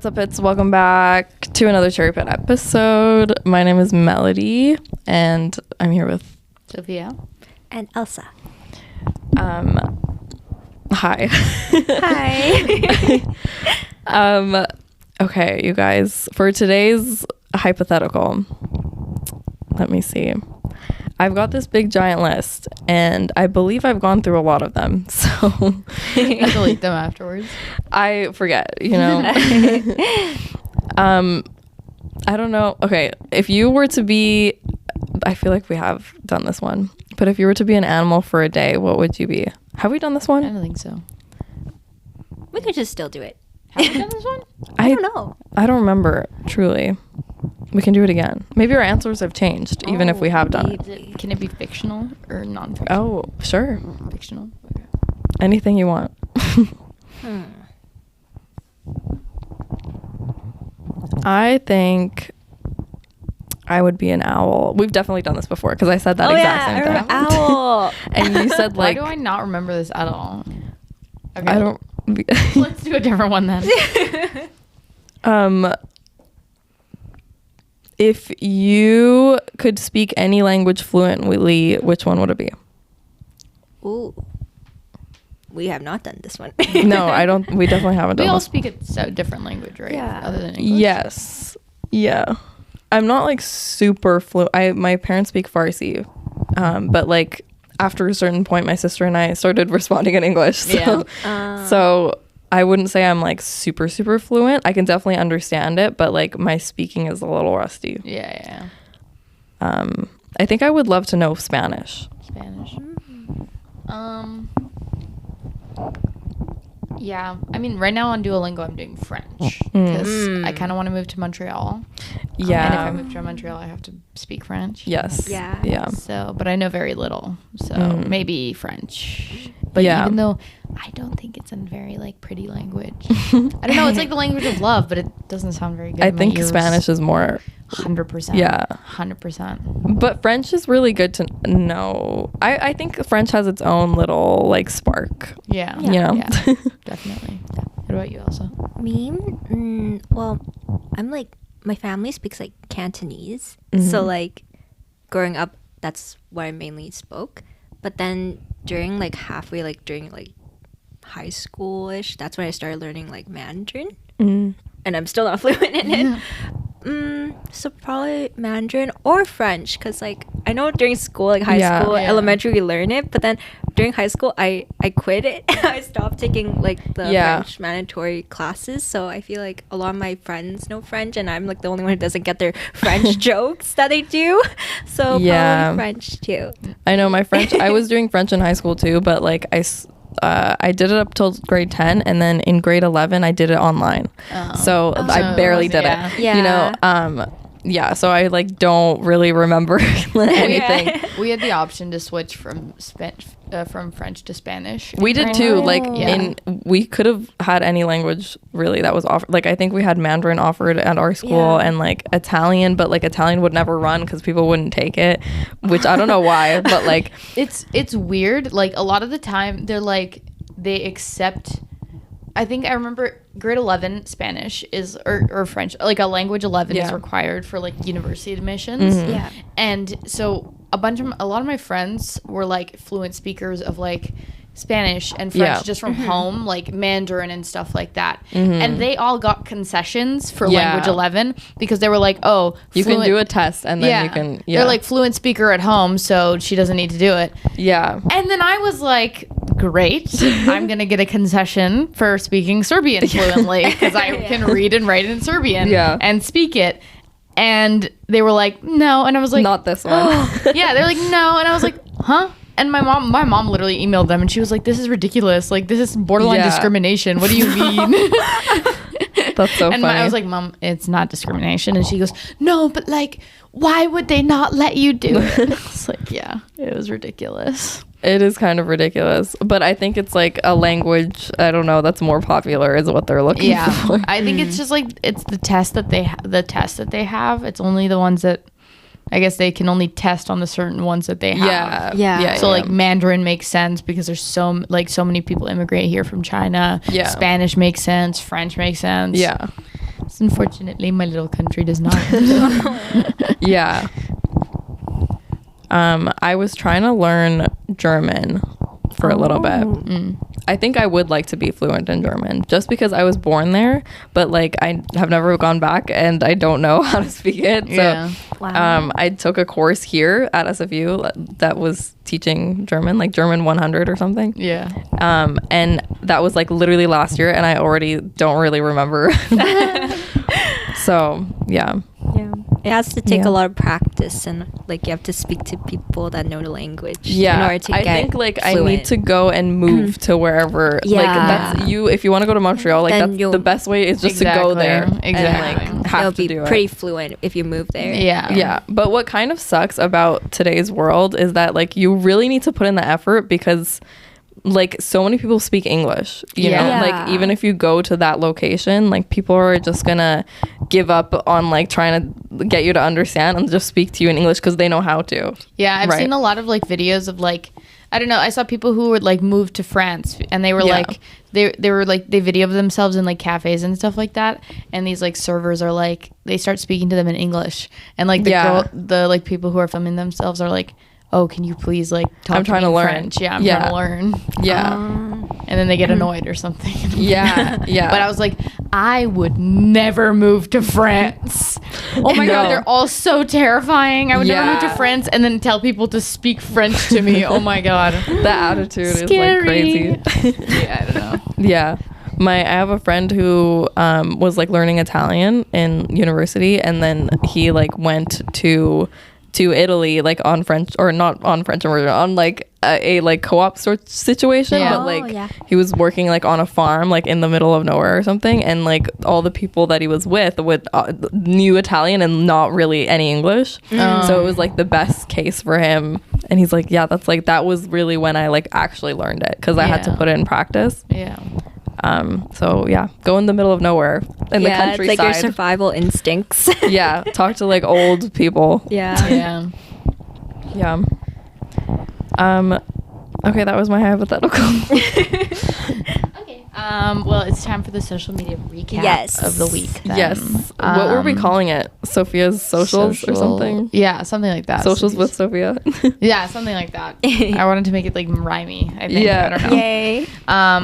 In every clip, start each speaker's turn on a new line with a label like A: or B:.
A: What's up, it's welcome back to another Cherry Pit episode. My name is Melody, and I'm here with
B: Sofia
C: and Elsa.
A: Hi.
C: Hi.
A: Okay, you guys, for today's hypothetical, let me see. I've got this big giant list, and I believe I've gone through a lot of them, so
B: I delete them afterwards.
A: I forget, you know. I don't know. Okay, if you were to be, I feel like we have done this one, but if you were to be an animal for a day, what would you be? Have we done this one?
B: I don't think so.
C: We could just still do it.
B: Have we done this one?
C: I don't know.
A: I don't remember, truly. We can do it again. Maybe our answers have changed, even if we have done it.
B: Can it be fictional or non-fictional?
A: Oh, sure.
B: Fictional. Okay.
A: Anything you want. I think I would be an owl. We've definitely done this before because I said that exact same thing.
C: Owl.
A: And you said like,
B: why do I not remember this at all? Okay,
A: I don't.
B: Let's do a different one then.
A: If you could speak any language fluently, which one would it be?
C: Ooh. We have not done this one.
A: No, I don't. We definitely haven't
B: We
A: done
B: all
A: this.
B: speak a different language, right?
C: Yeah.
B: Other than English.
A: Yes. Yeah. I'm not like super fluent. My parents speak Farsi, but like after a certain point, my sister and I started responding in English. So, so I wouldn't say I'm like super fluent. I can definitely understand it, but like my speaking is a little rusty.
B: Yeah.
A: I think I would love to know Spanish.
B: Spanish. Yeah, I mean, right now on Duolingo, I'm doing French because I kind of want to move to Montreal.
A: Yeah.
B: And if I move to Montreal, I have to speak French.
A: Yes.
C: Yeah.
B: So, but I know very little. So maybe French. But
A: Yeah.
B: even though I don't think it's a very like pretty language. I don't know. It's like the language of love, but it doesn't sound very good.
A: I
B: in my
A: think
B: ears.
A: Spanish is more.
B: 100%.
A: Yeah.
B: 100%.
A: But French is really good to know. I think French has its own little like spark.
B: Yeah.
A: You know?
B: Yeah, definitely. What about you, Elsa?
C: Me? Well, I'm like, my family speaks like Cantonese. So like growing up, that's what I mainly spoke. But then during like halfway, like during like high school-ish, that's when I started learning like Mandarin. And I'm still not fluent in it. So probably Mandarin or French, because like I know during school, like high school, elementary, we learn it, but then during high school I quit it. I stopped taking like the French mandatory classes, so I feel like a lot of my friends know French and I'm like the only one who doesn't get their French jokes that they do, so probably French too.
A: I know my French. I was doing French in high school too, but like I did it up till grade 10, and then in grade 11 I did it online. So I barely did it.
C: Yeah.
A: You know, so I like don't really remember anything.
B: We had the option to switch from French to Spanish.
A: We did too. Like we could have had any language really that was offered. Like I think we had Mandarin offered at our school and like Italian, but like Italian would never run because people wouldn't take it, which I don't know why, but like
B: it's weird. Like a lot of the time they're like they accept. I think I remember grade 11 Spanish is or French, like a language 11 is required for like university admissions.
C: Yeah.
B: And so a lot of my friends were like fluent speakers of like Spanish and French just from home, like Mandarin and stuff like that. And they all got concessions for language 11 because they were like, oh,
A: you can do a test and then you can
B: they're like fluent speaker at home, so she doesn't need to do it.
A: Yeah.
B: And then I was like, great, I'm gonna get a concession for speaking Serbian fluently because I can read and write in Serbian and speak it. And they were like, no. And I was like,
A: not this one.
B: Yeah, they're like, no. And I was like, huh? And my mom literally emailed them and she was like, this is ridiculous. Like, this is borderline discrimination. What do you mean?
A: That's so funny.
B: And I was like, Mom, it's not discrimination. And she goes, no, but like, why would they not let you do it? It's like, yeah, it was ridiculous.
A: It is kind of ridiculous, but I think it's like a language, I don't know, that's more popular is what they're looking for.
B: I think it's just like it's the test that they have. It's only the ones that I guess they can only test on the certain ones that they have.
C: Yeah.
B: So like Mandarin makes sense because there's so many people immigrate here from China.
A: Yeah.
B: Spanish makes sense. French makes sense.
A: Yeah.
B: Unfortunately, my little country does not.
A: Yeah. I was trying to learn German for a little bit. I think I would like to be fluent in German just because I was born there, but like I have never gone back and I don't know how to speak it. So I took a course here at SFU that was teaching German, like German 100 or something.
B: Yeah.
A: And that was like literally last year and I already don't really remember. So, yeah.
C: It has to take a lot of practice, and like you have to speak to people that know the language.
A: Yeah,
C: in order to
A: I
C: get
A: think like
C: fluent.
A: I need to go and move to wherever.
C: Yeah.
A: Like that's you. If you want to go to Montreal, like
C: Then
A: that's the best way is just to go there.
B: Exactly.
A: And like have
C: You'll
A: to
C: be
A: do
C: pretty
A: it.
C: fluent if you move there.
A: Yeah. But what kind of sucks about today's world is that like you really need to put in the effort because like so many people speak English, you know, like even if you go to that location, like people are just gonna give up on like trying to get you to understand and just speak to you in English because they know how to.
B: Yeah, I've seen a lot of like videos of like, I don't know, I saw people who would like move to France and they were like they were like they video themselves in like cafes and stuff like that, and these like servers are like they start speaking to them in English, and like the like people who are filming themselves are like, oh, can you please like talk
A: I'm
B: to
A: trying
B: me
A: to
B: in
A: learn.
B: French? Yeah, I'm trying to learn.
A: Yeah.
B: And then they get annoyed or something.
A: Yeah.
B: But I was like, I would never move to France. Oh my God, they're all so terrifying. I would never move to France and then tell people to speak French to me. Oh my God.
A: The attitude is like crazy.
B: Yeah, I don't know.
A: Yeah. I have a friend who was like learning Italian in university, and then he like went to Italy like on French, or not on French immersion, on like a like co-op sort situation, but like he was working like on a farm like in the middle of nowhere or something, and like all the people that he was with would knew Italian and not really any English. So it was like the best case for him, and he's like, yeah, that's like that was really when I like actually learned it because I had to put it in practice. So yeah, go in the middle of nowhere in the countryside.
C: It's like your survival instincts.
A: Yeah, talk to like old people.
C: Yeah.
A: Okay, that was my hypothetical.
B: Okay. Well, it's time for the social media recap of the week. Then.
A: Yes. What were we calling it? Sophia's socials or something?
B: Yeah, something like that.
A: Socials with Sophia.
B: Yeah, something like that. I wanted to make it like rhymey, I think.
A: Yeah.
B: I don't know.
C: Yay.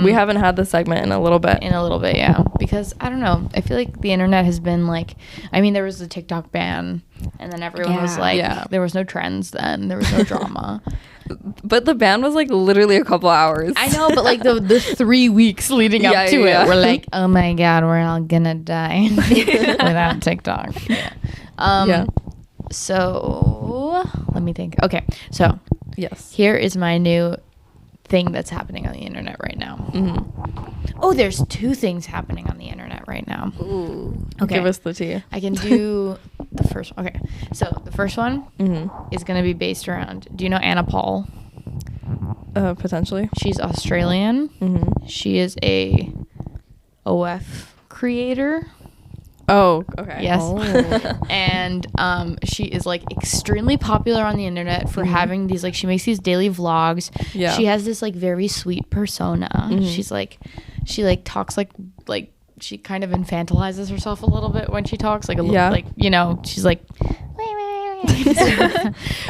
A: We haven't had this segment in a little bit.
B: Yeah. Because I don't know. I feel like the internet has been like, I mean, there was the TikTok ban, and then everyone was like, there was no trends then. There was no drama.
A: But the ban was like literally a couple hours.
B: I know, but like the 3 weeks leading up to it, we're like, oh my God, we're all gonna die without TikTok. So let me think. Okay, so here is my new thing that's happening on the internet right now. Oh, there's two things happening on the internet right now.
C: Ooh.
B: Okay.
A: Give us the tea.
B: I can do the first one. Okay. So the first one is going to be based around, do you know Anna Paul?
A: Potentially.
B: She's Australian. She is a OF creator.
A: Oh, okay.
B: Yes.
C: Oh.
B: And she is like extremely popular on the internet for having these like, she makes these daily vlogs.
A: Yeah.
B: She has this like very sweet persona. She's like, she like talks like she kind of infantilizes herself a little bit when she talks, like a little, like, you know, she's like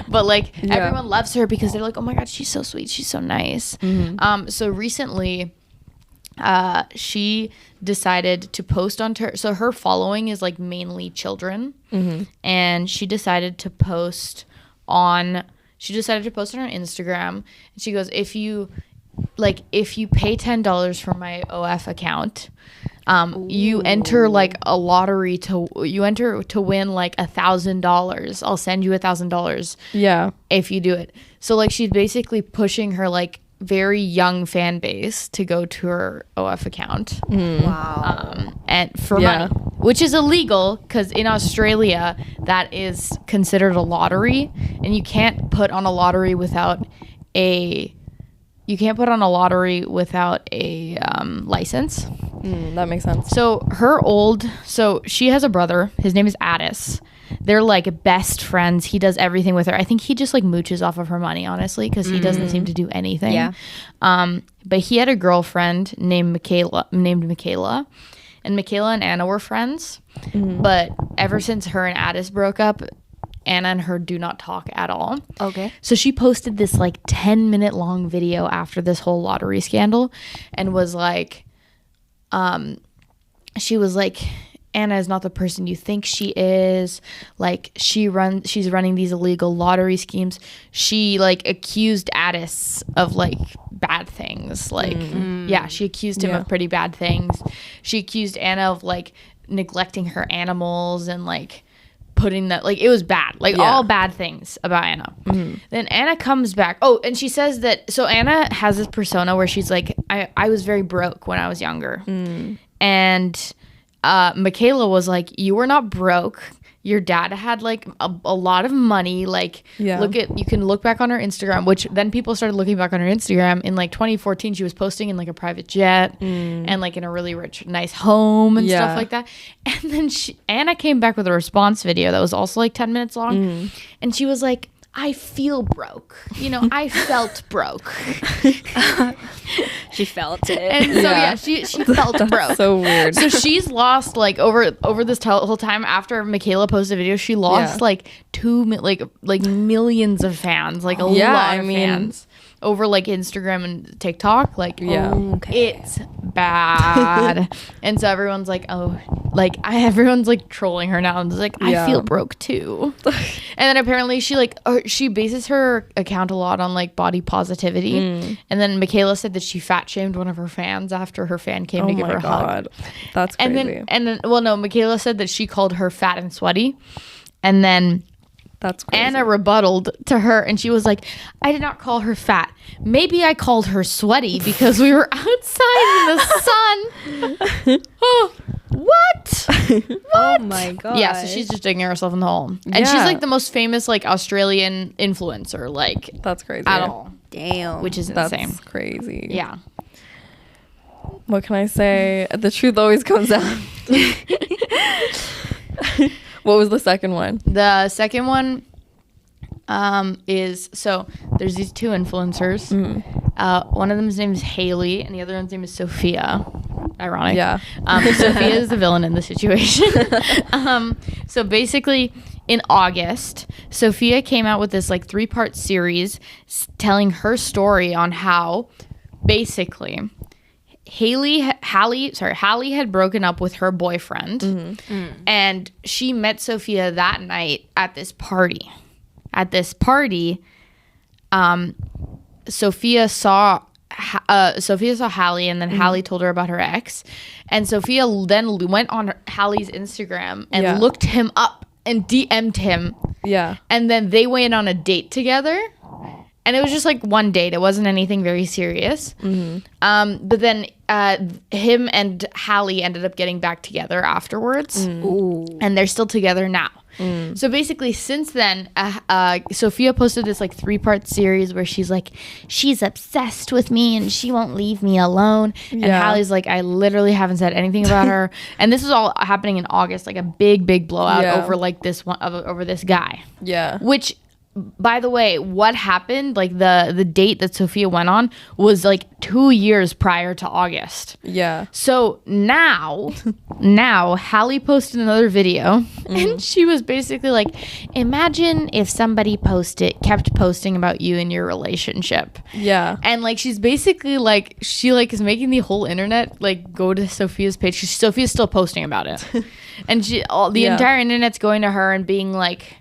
B: but like everyone loves her because they're like, oh my God, she's so sweet, she's so nice. So recently she decided to post on her, so her following is like mainly children, and she decided to post on her Instagram, and she goes, if you pay $10 for my OF account, you enter like a lottery to win like $1,000. I'll send you $1,000.
A: Yeah.
B: If you do it. So like she's basically pushing her like very young fan base to go to her OF account.
C: Wow.
B: And for money, which is illegal because in Australia that is considered a lottery, and you can't put on a lottery without a license.
A: That makes sense.
B: So she has a brother. His name is Addis. They're like best friends. He does everything with her. I think he just like mooches off of her money, honestly, because he doesn't seem to do anything. Yeah. But he had a girlfriend named Michaela, and Michaela and Anna were friends, but ever since her and Addis broke up, Anna and her do not talk at all.
C: Okay.
B: So she posted this like 10-minute long video after this whole lottery scandal and was like, she was like, Anna is not the person you think she is. Like she's running these illegal lottery schemes. She like accused Addis of like bad things. Like she accused him of pretty bad things. She accused Anna of like neglecting her animals and like putting that, like, it was bad, like all bad things about Anna. Then Anna comes back. Oh, and she says that, so Anna has this persona where she's like, I was very broke when I was younger. And Michaela was like, you were not broke. Your dad had like a lot of money. Like, you can look back on her Instagram, which then people started looking back on her Instagram. In like 2014, she was posting in like a private jet and like in a really rich, nice home and stuff like that. And then Anna came back with a response video that was also like 10 minutes long. And she was like, I feel broke. You know, I felt broke.
C: She felt it.
B: And so she felt broke.
A: So weird.
B: So she's lost like over this whole time after Michaela posted a video, she lost like millions of fans, like a lot of fans over like Instagram and TikTok. Like it's bad. And so everyone's like, everyone's like trolling her now and it's like, I feel broke too. And then apparently she bases her account a lot on like body positivity. And then Michaela said that she fat shamed one of her fans after her fan came to give her a hug.
A: That's crazy.
B: And then Michaela said that she called her fat and sweaty. And then
A: that's crazy.
B: Anna rebutted to her and she was like, I did not call her fat. Maybe I called her sweaty because we were outside in the sun. Oh, what?
C: Oh my god.
B: Yeah, so she's just digging herself in the hole. And she's like the most famous like Australian influencer, like,
A: that's crazy.
B: At all.
C: Damn.
B: Which is insane.
A: That's crazy.
B: Yeah.
A: What can I say? The truth always comes out. What was the second one?
B: The second one is, so there's these two influencers. One of them's name is Haley and the other one's name is Sofia. Ironic.
A: Yeah.
B: Sofia is the villain in the situation. So basically in August, Sofia came out with this like 3-part series telling her story on how basically Hallie had broken up with her boyfriend and she met Sofia that night at this party. At this party, Sofia saw Hallie and then Hallie told her about her ex. And Sofia then went on Hallie's Instagram and looked him up and DM'd him.
A: Yeah.
B: And then they went on a date together. And it was just like one date. It wasn't anything very serious. But then him and Hallie ended up getting back together afterwards. And they're still together now. So basically, since then, Sofia posted this like 3-part series where she's like, she's obsessed with me and she won't leave me alone. And Hallie's like, I literally haven't said anything about her. And this is all happening in August, like a big blowout over like this one over this guy.
A: Yeah.
B: Which, by the way, what happened, like the date that Sofia went on was like 2 years prior to August.
A: Yeah.
B: So now Hallie posted another video and she was basically like, imagine if somebody kept posting about you in your relationship.
A: Yeah.
B: And like she's basically like, she like is making the whole internet like go to Sophia's page. Sophia's still posting about it. And the entire internet's going to her and being like,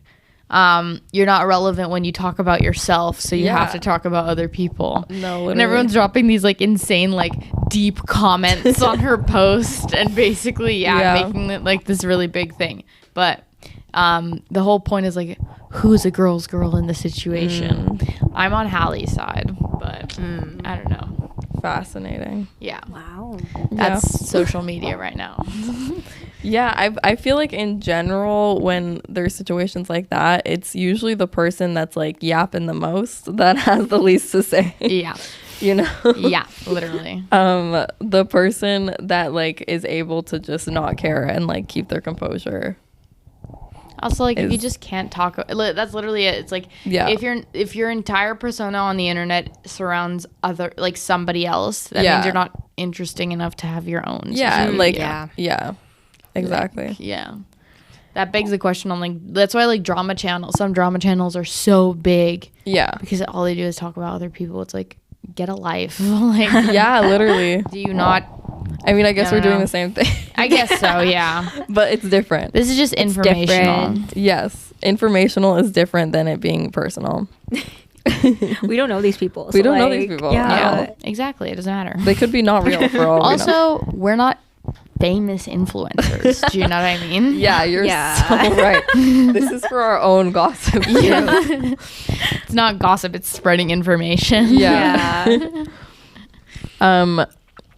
B: you're not relevant when you talk about yourself, so you have to talk about other people.
A: No, literally.
B: And everyone's dropping these like insane like deep comments on her post and basically making it like this really big thing. But the whole point is like, who's a girl's girl in the situation? I'm on Hallie's side, but I don't know.
A: Fascinating.
B: Yeah.
C: Wow.
B: That's social media right now.
A: Yeah, I feel like in general, when there's situations like that, it's usually the person that's like yapping the most that has the least to say.
B: Yeah.
A: You know?
B: Yeah, literally.
A: The person that like is able to just not care and like keep their composure.
B: Also, like, if you just can't talk, that's literally it. It's like, if your entire persona on the internet surrounds other, like, somebody else, that means you're not interesting enough to have your own.
A: Exactly.
B: That begs the question on, like, that's why, like, some drama channels are so big. Because all they do is talk about other people. It's like, get a life. Like,
A: literally.
B: Do you not?
A: I mean, I guess we're doing the same thing.
B: I guess so, yeah.
A: But it's different.
B: This is just informational.
A: Yes. Informational is different than it being personal.
C: We don't know these people.
A: We don't know these people.
B: Yeah, exactly. It doesn't matter.
A: They could be not real for all
B: Also, we're not famous influencers. Do you know what I mean?
A: Yeah, you're so right. This is for our own gossip.
B: It's not gossip, it's spreading information.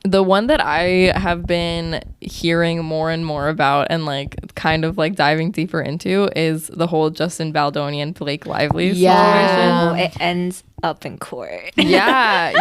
A: The one that I have been hearing more and more about and like kind of like diving deeper into is the whole Justin Baldoni and Blake Lively situation.
C: It ends up in court.
A: Like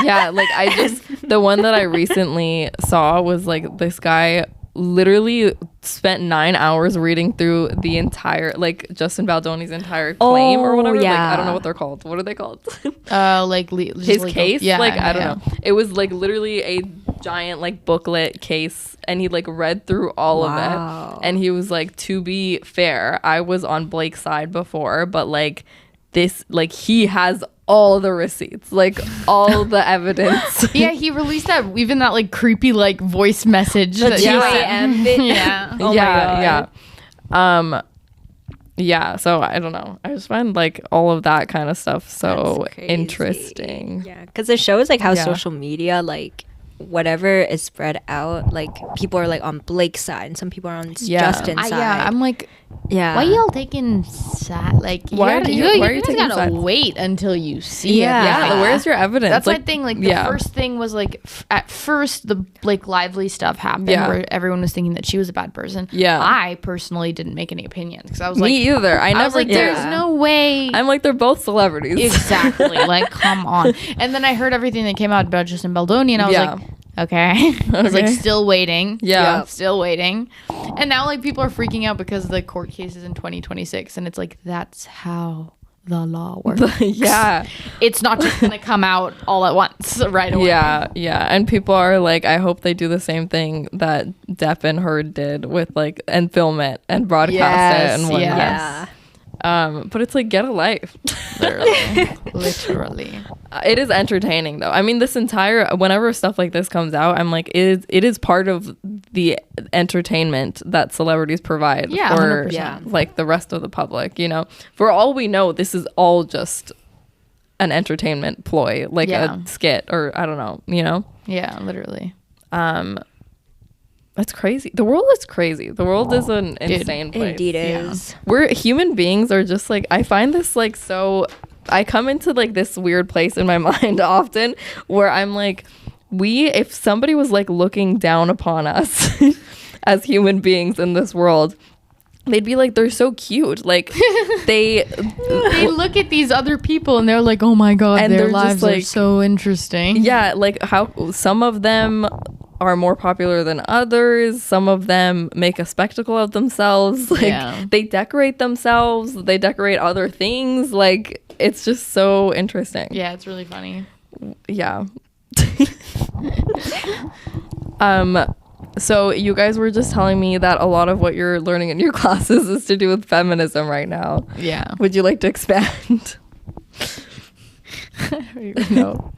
A: the one that I recently saw was like this guy literally spent 9 hours reading through the entire, like, Justin Baldoni's entire claim or whatever. Like, I don't know what they're called. What are they called? His case? I don't know. It was like literally a giant like booklet case, and he like read through all of it, and he was like, to be fair, I was on Blake's side before, but like this, like, he has all the receipts, like all the evidence.
B: He released that like creepy like voice message.
C: The 2 a.m.
A: So I don't know. I just find like all of that kind of stuff so interesting.
C: Yeah, because it shows like how social media, like, whatever is spread out, like, people are like on Blake's side and some people are on Justin's side.
B: I'm like, why y'all taking like,
A: why are you taking
B: gotta
A: sides?
B: wait until you see it.
A: Where's your evidence?
B: That's my thing. Like, the first thing was like, at first the Blake Lively stuff happened where everyone was thinking that she was a bad person. I personally didn't make any opinions because I was like,
A: me either. I never did.
B: There's no way.
A: I'm like, they're both celebrities.
B: Exactly. Like, come on. And then I heard everything that came out about Justin Baldoni, and I was like, okay. I was like, still waiting. Still waiting. And now, like, people are freaking out because the court case is in 2026, and it's like, that's how the law works. It's not just gonna come out all at once right away.
A: And people are like, I hope they do the same thing that Depp and Heard did with, like, and film it and broadcast it and whatnot. But it's like, get a life.
B: Literally.
A: It is entertaining though. I mean, whenever stuff like this comes out, I'm like, it is part of the entertainment that celebrities provide for 100%. Like the rest of the public, you know. For all we know, this is all just an entertainment ploy, like a skit, or I don't know, you know.
B: Literally.
A: That's crazy. The world is crazy. The world is an insane place.
C: Indeed is.
A: We're human beings are just like, I find this like so, I come into like this weird place in my mind often where I'm like, if somebody was like looking down upon us as human beings in this world, they'd be like, they're so cute. Like they
B: look at these other people and they're like, oh my God, and their lives are so interesting.
A: Yeah. Like how some of them are more popular than others. Some of them make a spectacle of themselves. Like they decorate themselves. They decorate other things. Like it's just so interesting.
B: Yeah, it's really funny.
A: Yeah. So you guys were just telling me that a lot of what you're learning in your classes is to do with feminism right now.
B: Yeah.
A: Would you like to expand? I don't even know.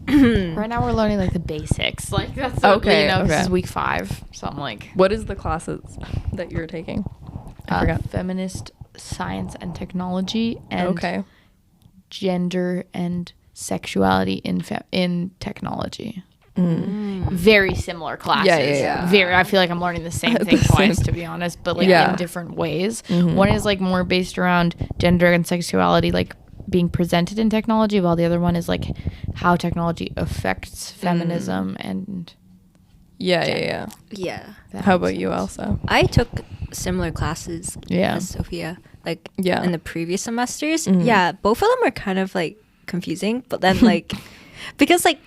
B: Right now we're learning like the basics. Like that's this is week 5. So I'm like,
A: what is the classes that you're taking? I forgot.
B: Feminist science and technology, and gender and sexuality in technology. Very similar classes. I feel like I'm learning the same thing twice, to be honest, but like in different ways. One is like more based around gender and sexuality, like being presented in technology, while the other one is like how technology affects feminism and
C: Yeah.
A: How about you, Elsa?
C: I took similar classes as Sofia, like in the previous semesters. Yeah, both of them are kind of like confusing, but then like because like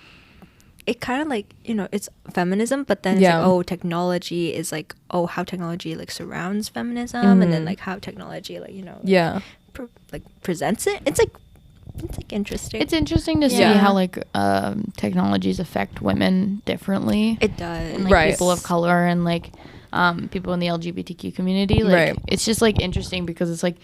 C: it kind of like, you know, it's feminism, but then it's like, oh, technology is like, oh, how technology like surrounds feminism, and then like how technology like, you know, like, presents it. It's like interesting.
B: It's interesting to see how like technologies affect women differently.
C: It does.
B: And, like, people of color and like people in the LGBTQ community. Like it's just like interesting because it's like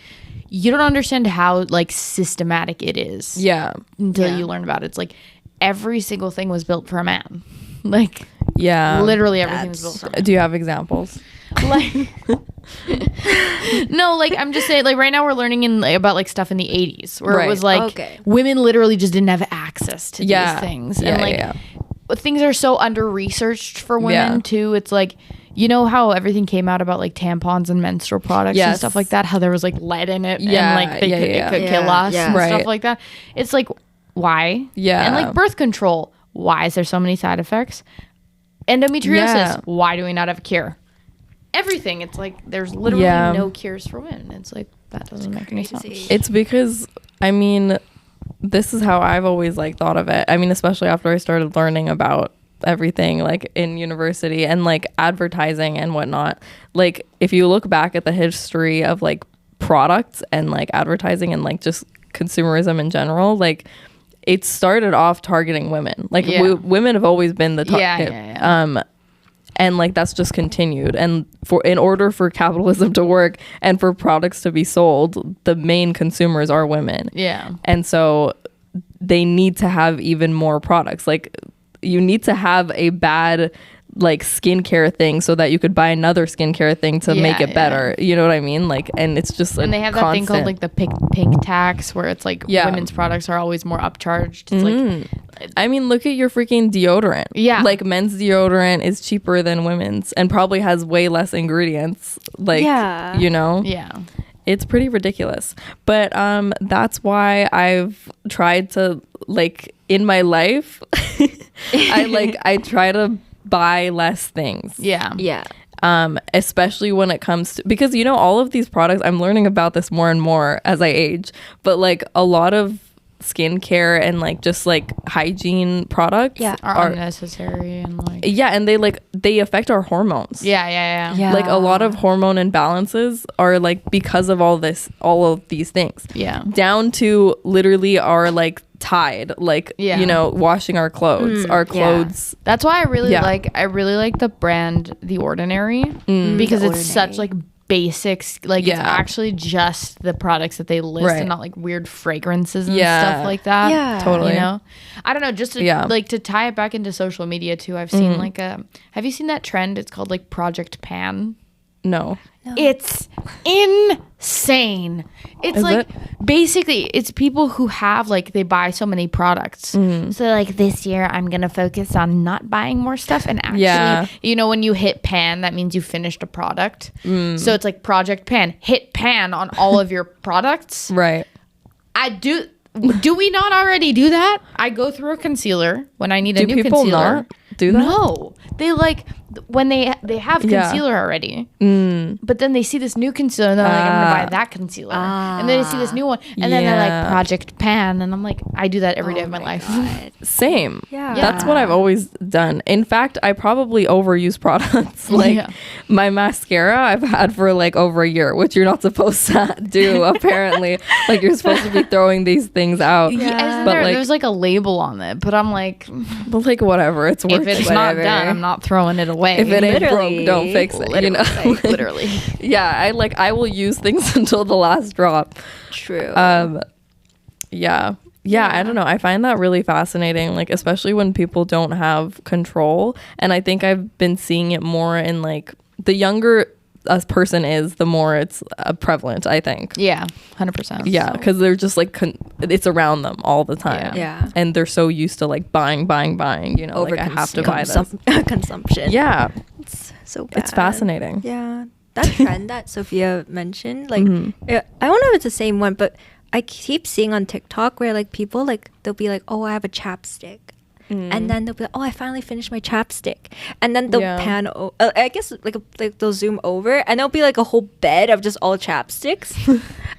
B: you don't understand how like systematic it is. Yeah. Until you learn about it. It's like every single thing was built for a man. Like literally everything was built for a man.
A: Do you have examples?
B: Like no, like I'm just saying, like right now we're learning in like, about like stuff in the 80s where it was like women literally just didn't have access to these things, and like things are so under researched for women too. It's like, you know how everything came out about like tampons and menstrual products and stuff like that, how there was like lead in it and like it could kill us and stuff like that. It's like, why? And like birth control, why is there so many side effects? Endometriosis, why do we not have a cure? Everything, it's like there's literally no cures for women. It's like that doesn't make any sense.
A: It's because, I mean, this is how I've always like thought of it. I mean, especially after I started learning about everything like in university and like advertising and whatnot. Like if you look back at the history of like products and like advertising and like just consumerism in general, like it started off targeting women. Like women have always been the target. And like that's just continued, and in order for capitalism to work and for products to be sold, the main consumers are women. And so they need to have even more products. Like you need to have a bad like skincare thing so that you could buy another skincare thing to make it better. You know what I mean? Like, and it's just like, and
B: they have that thing called like the pink tax, where it's like women's products are always more upcharged. It's like,
A: I mean, look at your freaking deodorant. Like men's deodorant is cheaper than women's and probably has way less ingredients. Like, you know? It's pretty ridiculous. But that's why I've tried to like in my life, I try to buy less things. Especially when it comes to, because you know, all of these products, I'm learning about this more and more as I age, but like a lot of skincare and like just like hygiene products
B: are unnecessary and like
A: and they affect our hormones. Like a lot of hormone imbalances are like because of all of these things, down to literally our like Tide, like you know, washing our clothes,
B: that's why I really like the brand The Ordinary, because it's such like basics, like it's actually just the products that they list and not like weird fragrances and stuff like that.
A: Totally.
B: You know, I don't know, just to, like to tie it back into social media too, I've seen like have you seen that trend? It's called like Project Pan.
A: No.
B: It's insane. It's like basically it's people who have like they buy so many products. So like this year I'm gonna focus on not buying more stuff, and actually you know, when you hit pan, that means you finished a product. So it's like Project Pan, hit pan on all of your products. Do we not already do that? I go through a concealer when I need a new concealer.
A: Not do that?
B: No, they like when they have concealer already, but then they see this new concealer and they're like, I'm gonna buy that concealer, and then they see this new one, and then they're like Project Pan, and I'm like, I do that every day of my life.
A: Same. That's what I've always done. In fact, I probably overuse products. Like my mascara I've had for like over a year, which you're not supposed to do apparently. Like you're supposed to be throwing these things out.
B: But there's like a label on it, but I'm like,
A: but like whatever, it's working.
B: If it's not done, I'm not throwing it away.
A: If it ain't broke, don't fix it. You know,
B: literally.
A: I will use things until the last drop.
C: True.
A: I don't know. I find that really fascinating, like especially when people don't have control. And I think I've been seeing it more in like the younger a person is, the more it's prevalent, I think.
B: 100%.
A: Because they're just like it's around them all the time. And they're so used to like buying, you know, like I have to buy this.
C: Consumption.
A: It's
C: so bad.
A: It's fascinating.
C: That trend that Sophia mentioned, like I don't know if it's the same one, but I keep seeing on TikTok where like people like they'll be like, oh, I have a chapstick. And then they'll be like, oh, I finally finished my chapstick. And then they'll pan, I guess like they'll zoom over, and there'll be like a whole bed of just all chapsticks.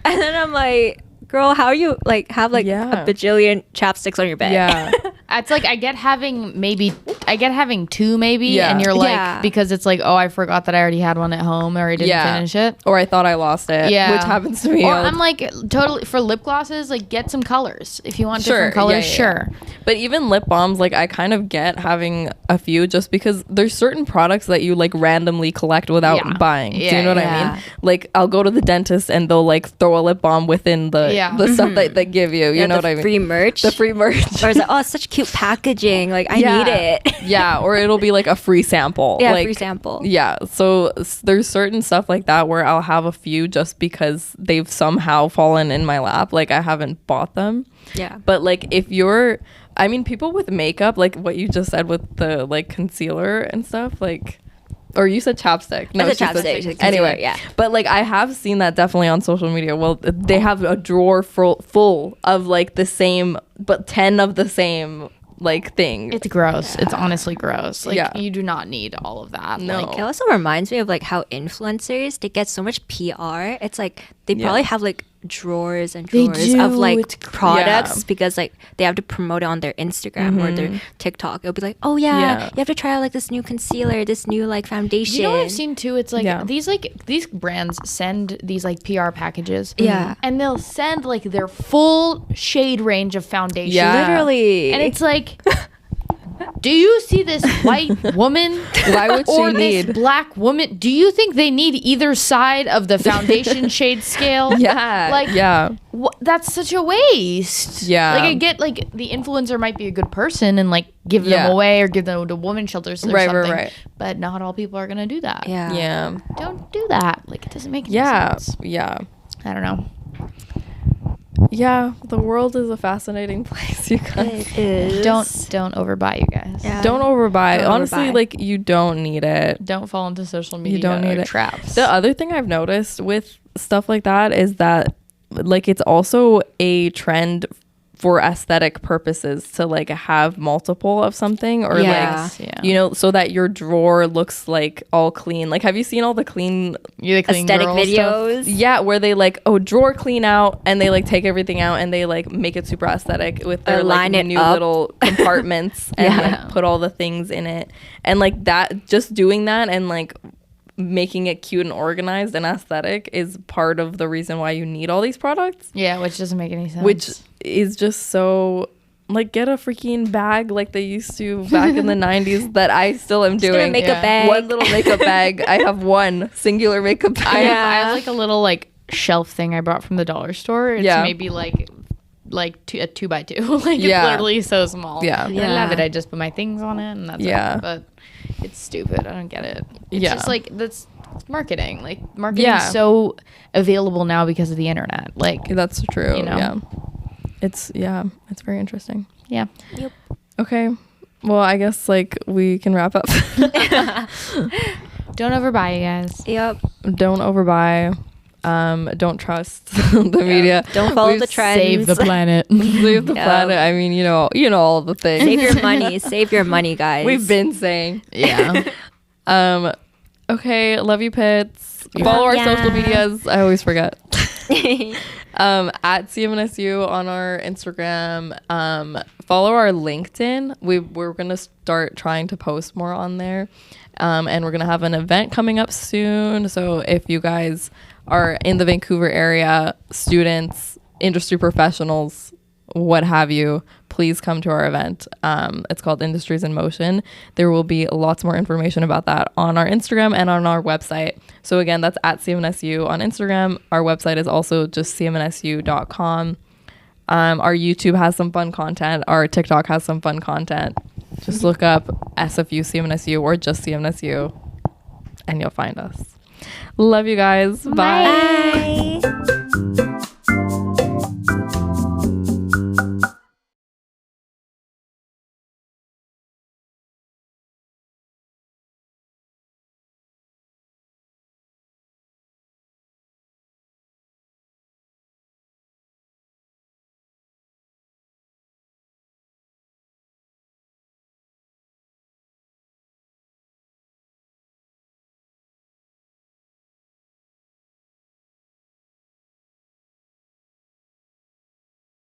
C: And then I'm like, girl, how are you like have like a bajillion chapsticks on your bed?
B: It's like I get having two maybe, and you're like because it's like, oh, I forgot that I already had one at home or I didn't finish it,
A: or I thought I lost it, which happens to me.
B: Or I'm like totally for lip glosses, like get some colors if you want different colors, sure.
A: But even lip balms, like I kind of get having a few just because there's certain products that you like randomly collect without buying. Do you know what I mean? Like I'll go to the dentist and they'll like throw a lip balm within the stuff that they give you. You know what I mean?
C: Free merch.
A: The free merch.
C: Or it's like, oh, it's such cute packaging. Like I need it.
A: Yeah. Or it'll be like a free sample.
C: Yeah,
A: like,
C: free sample.
A: Yeah. So there's certain stuff like that where I'll have a few just because they've somehow fallen in my lap. Like I haven't bought them.
C: Yeah.
A: But like if you're, I mean, people with makeup, like what you just said with the like concealer and stuff, like, or you said chapstick. No,
C: it's a chapstick.
A: Anyway,
C: yeah.
A: But like I have seen that definitely on social media. Well, they have a drawer full of like the same, but 10 of the same like thing.
B: It's gross. It's honestly gross. Like you do not need all of that.
A: No.
B: Like,
C: it also reminds me of like how influencers, they get so much PR. It's like they probably have like drawers and drawers of like products because like they have to promote it on their Instagram or their TikTok. It'll be like, oh you have to try out like this new concealer, this new like foundation.
B: You know what I've seen too? It's like these brands send these like PR packages.
C: Yeah.
B: And they'll send like their full shade range of foundation.
A: Yeah.
C: Literally.
B: And it's like, do you see this white woman?
A: Why would she
B: or
A: need
B: this black woman? Do you think they need either side of the foundation shade scale?
A: Yeah.
B: Like, that's such a waste.
A: Yeah.
B: Like I get like the influencer might be a good person and like give them away or give them to woman shelters or something. Right. But not all people are gonna do that.
C: Yeah.
A: Yeah.
B: Don't do that. Like it doesn't make any sense.
A: Yeah.
B: I don't know.
A: Yeah, the world is a fascinating place, you guys.
C: It is.
B: Don't overbuy, you guys.
A: Yeah. Don't overbuy. Honestly, like you don't need it.
B: Don't fall into social media
A: you don't need
B: traps.
A: The other thing I've noticed with stuff like that is that like it's also a trend for aesthetic purposes to like have multiple of something or you know, so that your drawer looks like all clean. Like have you seen all the clean
C: aesthetic videos?
A: Stuff? Yeah, where they like drawer clean out and they like take everything out and they like make it super aesthetic with their like new little compartments and like put all the things in it. And like that, just doing that and like making it cute and organized and aesthetic is part of the reason why you need all these products.
B: Yeah, which doesn't make any sense.
A: Which is just so like get a freaking bag like they used to back in the 90s that I still am doing.
C: Just a makeup bag.
A: One little makeup bag. I have one singular makeup bag.
B: I have like a little like shelf thing I bought from the dollar store. It's maybe like a 2x2. Like it's literally so small.
A: Yeah.
B: I love it. I just put my things on it and that's it. But it's stupid. I don't get it. It's just like it's marketing. Like marketing is so available now because of the internet. Like
A: that's true.
B: You know?
A: Yeah. It's very interesting.
B: Yeah.
C: Yep.
A: Okay. Well, I guess like we can wrap up.
B: Don't overbuy, you guys.
C: Yep.
A: Don't overbuy. Don't trust the media.
C: Don't follow the trends.
B: Save the planet.
A: Save the planet. I mean, you know all the things.
C: Save your money. Save your money, guys.
A: We've been saying.
B: Yeah.
A: Okay. Love you, Pits. Follow our social medias. I always forget. At CMNSU on our Instagram. Follow our LinkedIn. We're gonna start trying to post more on there. And we're gonna have an event coming up soon. So if you guys are in the Vancouver area, students, industry professionals, what have you, please come to our event. It's called Industries in Motion. There will be lots more information about that on our Instagram and on our website. So again, that's at CMNSU on Instagram. Our website is also just cmnsu.com. Our YouTube has some fun content. Our TikTok has some fun content. Just look up SFU CMNSU or just CMNSU and you'll find us. Love you guys. Bye.
C: Bye.